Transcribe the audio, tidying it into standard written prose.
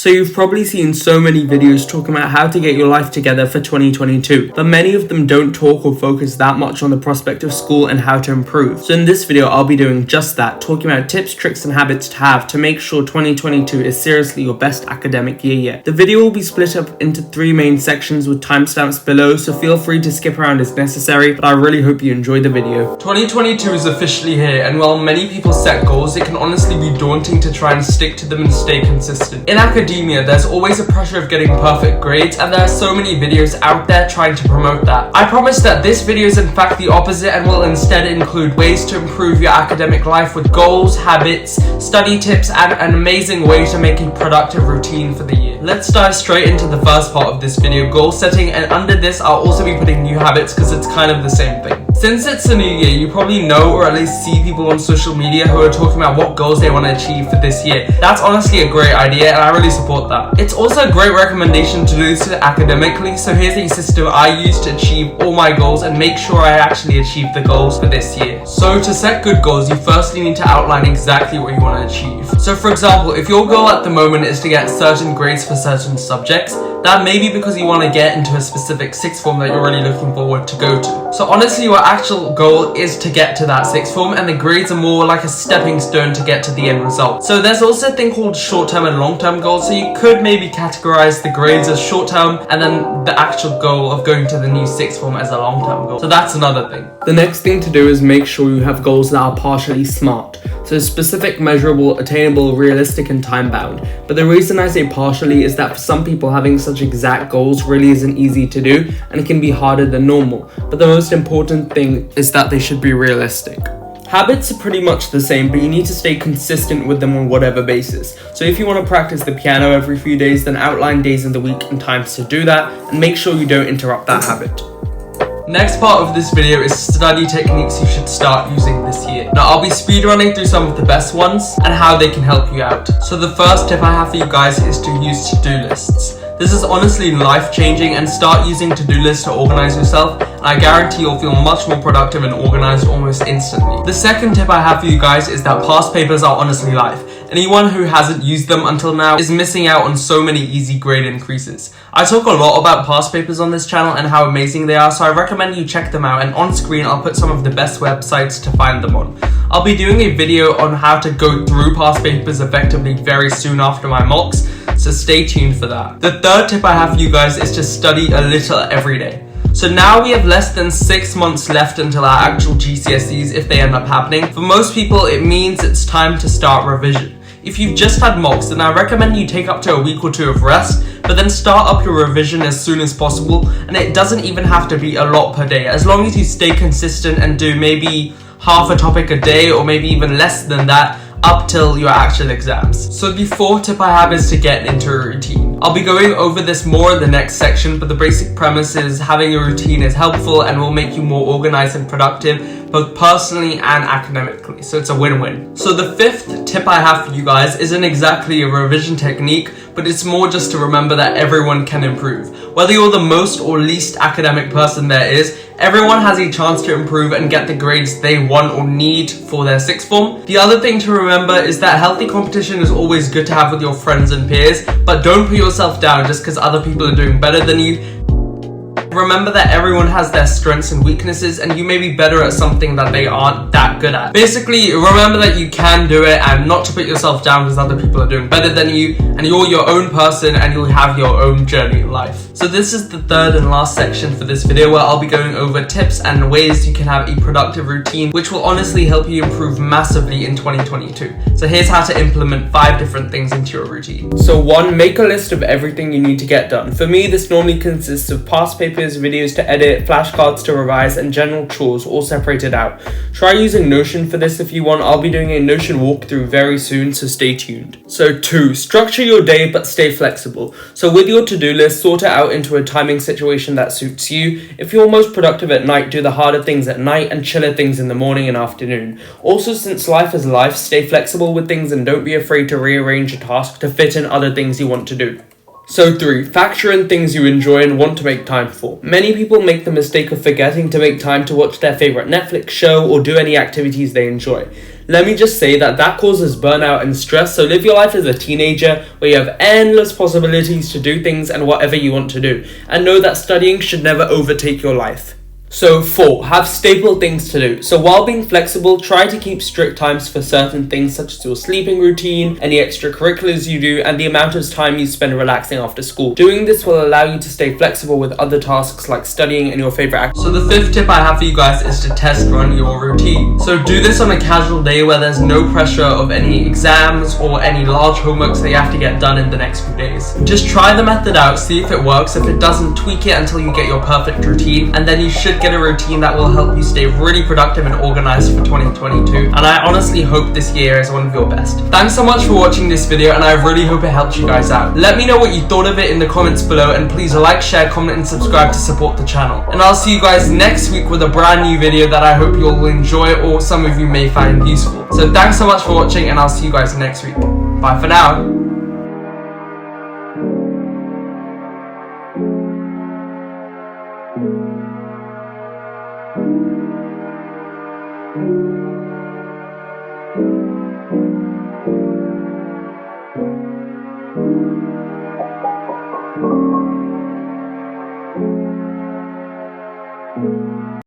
So you've probably seen so many videos talking about how to get your life together for 2022, but many of them don't talk or focus that much on the prospect of school and how to improve. So in this video, I'll be doing just that, talking about tips, tricks, and habits to have to make sure 2022 is seriously your best academic year yet. The video will be split up into 3 main sections with timestamps below, so feel free to skip around as necessary, but I really hope you enjoy the video. 2022 is officially here, and while many people set goals, it can honestly be daunting to try and stick to them and stay consistent. In academia, there's always a pressure of getting perfect grades, and there are so many videos out there trying to promote that. I promise that this video is in fact the opposite and will instead include ways to improve your academic life with goals, habits, study tips, and an amazing way to make a productive routine for the year. Let's dive straight into the first part of this video, goal setting, and under this I'll also be putting new habits because it's kind of the same thing. Since it's a new year, you probably know or at least see people on social media who are talking about what goals they want to achieve for this year. That's honestly a great idea and I really support that. It's also a great recommendation to do this academically, so here's a system I use to achieve all my goals and make sure I actually achieve the goals for this year. So to set good goals, you firstly need to outline exactly what you want to achieve. So for example, if your goal at the moment is to get certain grades for certain subjects, that may be because you want to get into a specific sixth form that you're really looking forward to go to. So honestly, your actual goal is to get to that sixth form, and the grades are more like a stepping stone to get to the end result. So there's also a thing called short-term and long-term goals, so you could maybe categorize the grades as short-term and then the actual goal of going to the new sixth form as a long-term goal. So that's another thing. The next thing to do is make sure you have goals that are partially SMART. So specific, measurable, attainable, realistic, and time-bound. But the reason I say partially is that for some people, having such exact goals really isn't easy to do, and it can be harder than normal. But the most important thing is that they should be realistic. Habits are pretty much the same, but you need to stay consistent with them on whatever basis. So if you want to practice the piano every few days, then outline days in the week and times to do that, and make sure you don't interrupt that habit. Next part of this video is study techniques you should start using this year. Now I'll be speedrunning through some of the best ones and how they can help you out. So the first tip I have for you guys is to use to-do lists. This is honestly life-changing, and start using to-do lists to organize yourself, and I guarantee you'll feel much more productive and organized almost instantly. The second tip I have for you guys is that past papers are honestly life. Anyone who hasn't used them until now is missing out on so many easy grade increases. I talk a lot about past papers on this channel and how amazing they are, so I recommend you check them out, and on screen I'll put some of the best websites to find them on. I'll be doing a video on how to go through past papers effectively very soon after my mocks, so stay tuned for that. The third tip I have for you guys is to study a little every day. So now we have less than 6 months left until our actual GCSEs if they end up happening. For most people, it means it's time to start revision. If you've just had mocks, then I recommend you take up to a week or 2 of rest, but then start up your revision as soon as possible, and it doesn't even have to be a lot per day. As long as you stay consistent and do maybe half a topic a day, or maybe even less than that, up till your actual exams. So the fourth tip I have is to get into a routine. I'll be going over this more in the next section, but the basic premise is having a routine is helpful and will make you more organized and productive, both personally and academically. So it's a win-win. So the fifth tip I have for you guys isn't exactly a revision technique, but it's more just to remember that everyone can improve. Whether you're the most or least academic person there is, everyone has a chance to improve and get the grades they want or need for their sixth form. The other thing to remember is that healthy competition is always good to have with your friends and peers, but don't put yourself down just because other people are doing better than you. Remember that everyone has their strengths and weaknesses, and you may be better at something that they aren't that good at. Basically, remember that you can do it, and not to put yourself down because other people are doing better than you, and you're your own person and you'll have your own journey in life. So this is the third and last section for this video, where I'll be going over tips and ways you can have a productive routine, which will honestly help you improve massively in 2022. So here's how to implement 5 different things into your routine. So 1, make a list of everything you need to get done. For me, this normally consists of past papers, videos to edit, flashcards to revise, and general chores all separated out. Try using Notion for this if you want. I'll be doing a Notion walkthrough very soon, so stay tuned. So 2, structure your day but stay flexible. So with your to-do list, sort it out into a timing situation that suits you. If you're most productive at night, do the harder things at night and chiller things in the morning and afternoon. Also, since life is life, stay flexible with things and don't be afraid to rearrange a task to fit in other things you want to do. So 3, factor in things you enjoy and want to make time for. Many people make the mistake of forgetting to make time to watch their favorite Netflix show or do any activities they enjoy. let me just say that causes burnout and stress. So live your life as a teenager where you have endless possibilities to do things and whatever you want to do, and know that studying should never overtake your life. So 4, have staple things to do. So while being flexible, try to keep strict times for certain things such as your sleeping routine, any extracurriculars you do, and the amount of time you spend relaxing after school. Doing this will allow you to stay flexible with other tasks like studying and your favorite activity. So the 5th tip I have for you guys is to test run your routine. So do this on a casual day where there's no pressure of any exams or any large homeworks that you have to get done in the next few days. Just try the method out, see if it works. If it doesn't, tweak it until you get your perfect routine, and then you should get a routine that will help you stay really productive and organized for 2022. And I honestly hope this year is one of your best. Thanks so much for watching this video, and I really hope it helped you guys out. Let me know what you thought of it in the comments below, and please like, share, comment, and subscribe to support the channel. And I'll see you guys next week with a brand new video that I hope you'll enjoy, or some of you may find useful. So thanks so much for watching, and I'll see you guys next week. Bye for now. Thank you.